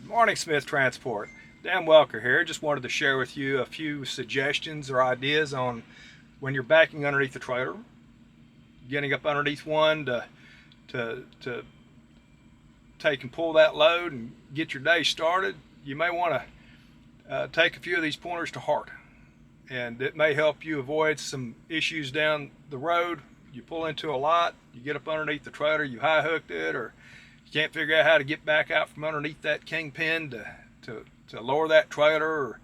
Morning, Smith Transport. Dan Welker here. Just wanted to share with you a few suggestions or ideas on when you're backing underneath the trailer, getting up underneath one to take and pull that load and get your day started. You may want to take a few of these pointers to heart, and it may help you avoid some issues down the road. You pull into a lot, you get up underneath the trailer, you high hooked it, or you can't figure out how to get back out from underneath that kingpin to lower that trailer,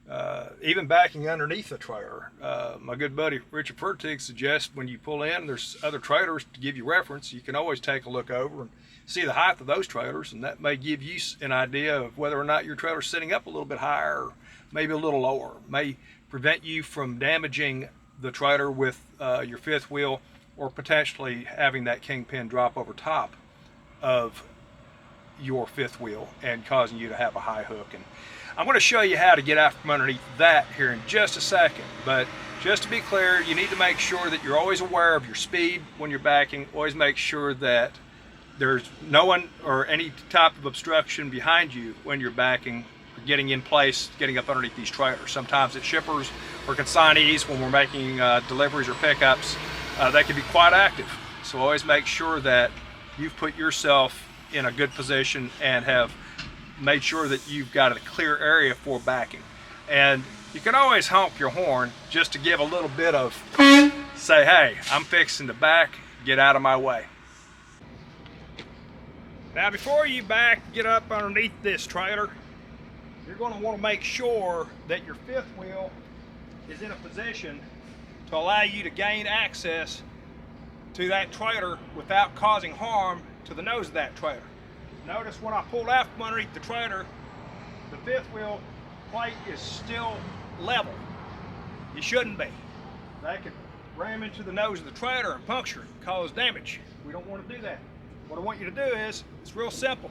or even backing underneath the trailer. My good buddy Richard Fertig suggests when you pull in, there's other trailers to give you reference. You can always take a look over and see the height of those trailers, and that may give you an idea of whether or not your trailer's sitting up a little bit higher or maybe a little lower. It may prevent you from damaging the trailer with your fifth wheel, or potentially having that kingpin drop over top of your fifth wheel and causing you to have a high hook. And I'm going to show you how to get out from underneath that here in just a second. But just to be clear, you need to make sure that you're always aware of your speed when you're backing. Always make sure that there's no one or any type of obstruction behind you when you're backing, or getting in place, getting up underneath these trailers. Sometimes it's shippers or consignees when we're making deliveries or pickups. They can be quite active. So always make sure that you've put yourself in a good position and have made sure that you've got a clear area for backing. And you can always honk your horn just to give a little bit of, say, hey, I'm fixing to back, get out of my way. Now before you back, get up underneath this trailer, you're going to want to make sure that your fifth wheel is in a position to allow you to gain access to that trailer without causing harm to the nose of that trailer. Notice when I pulled out from underneath the trailer, the fifth wheel plate is still level. It shouldn't be. That could ram into the nose of the trailer and puncture it, cause damage. We don't want to do that. What I want you to do is, it's real simple.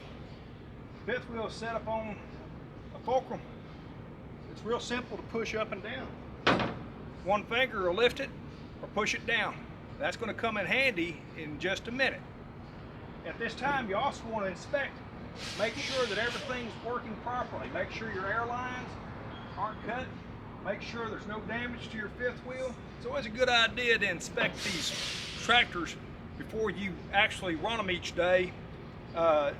Fifth wheel is set up on a fulcrum. It's real simple to push up and down. One finger will lift it or push it down. That's going to come in handy in just a minute. At this time, you also want to inspect, make sure that everything's working properly. Make sure your air lines aren't cut. Make sure there's no damage to your fifth wheel. It's always a good idea to inspect these tractors before you actually run them each day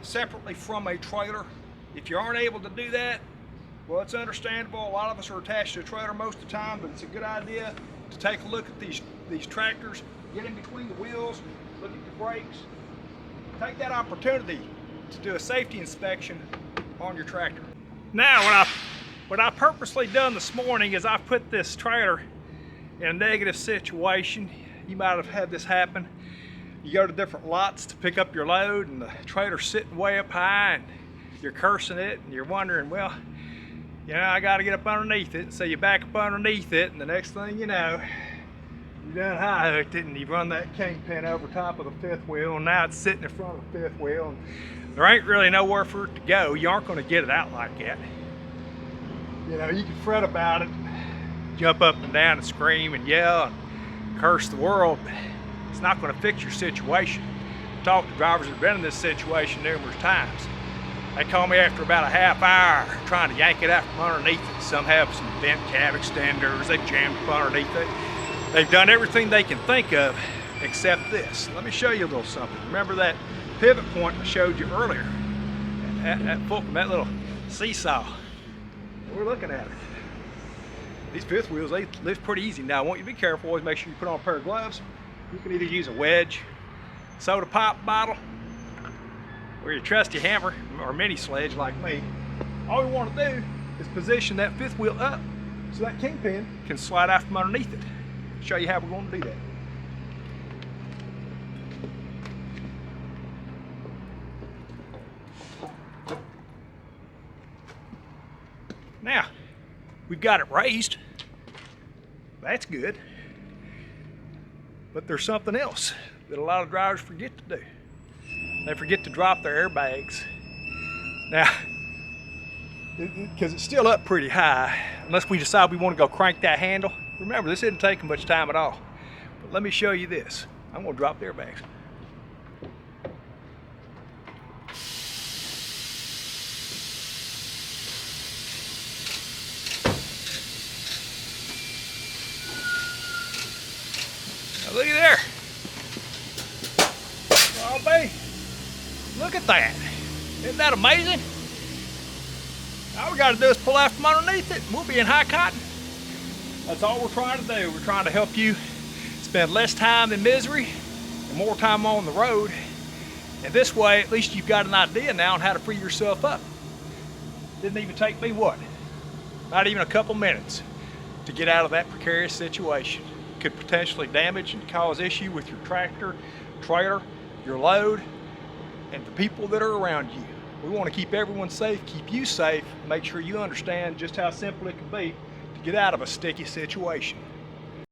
separately from a trailer. If you aren't able to do that, well, it's understandable. A lot of us are attached to a trailer most of the time, but it's a good idea to take a look at these tractors, get in between the wheels, look at your brakes. Take that opportunity to do a safety inspection on your tractor. Now, what I purposely done this morning is I've put this trailer in a negative situation. You might have had this happen. You go to different lots to pick up your load, and the trailer's sitting way up high, and you're cursing it, and you're wondering, well, you know, I got to get up underneath it. So you back up underneath it, and the next thing you know, you done high hooked it, and you run that kingpin over top of the fifth wheel, and now it's sitting in front of the fifth wheel, and there ain't really nowhere for it to go. You aren't going to get it out like that. You know, you can fret about it, jump up and down and scream and yell and curse the world, but it's not going to fix your situation. I've talked to drivers that have been in this situation numerous times. They call me after about a half hour trying to yank it out from underneath it. Some have some bent cab extenders, they've jammed up underneath it. They've done everything they can think of except this. Let me show you a little something. Remember that pivot point I showed you earlier? That fulcrum, that little seesaw. We're looking at it. These fifth wheels, they lift pretty easy. Now, I want you to be careful. Always make sure you put on a pair of gloves. You can either use a wedge, soda pop bottle, or your trusty hammer or mini sledge like me. All we want to do is position that fifth wheel up so that kingpin can slide out from underneath it. Show you how we're going to do that. Now, we've got it raised. That's good. But there's something else that a lot of drivers forget to do. They forget to drop their airbags. Now, because it's still up pretty high, unless we decide we want to go crank that handle. Remember, this isn't taking much time at all. But let me show you this. I'm going to drop the airbags. looky there. Oh, baby. Look at that. Isn't that amazing? All we got to do is pull out from underneath it and we'll be in high cotton. That's all we're trying to do. We're trying to help you spend less time in misery and more time on the road. And this way, at least you've got an idea now on how to free yourself up. Didn't even take me, what? Not even a couple minutes to get out of that precarious situation. Could potentially damage and cause issue with your tractor, trailer, your load, and the people that are around you. We want to keep everyone safe, keep you safe, make sure you understand just how simple it can be to get out of a sticky situation.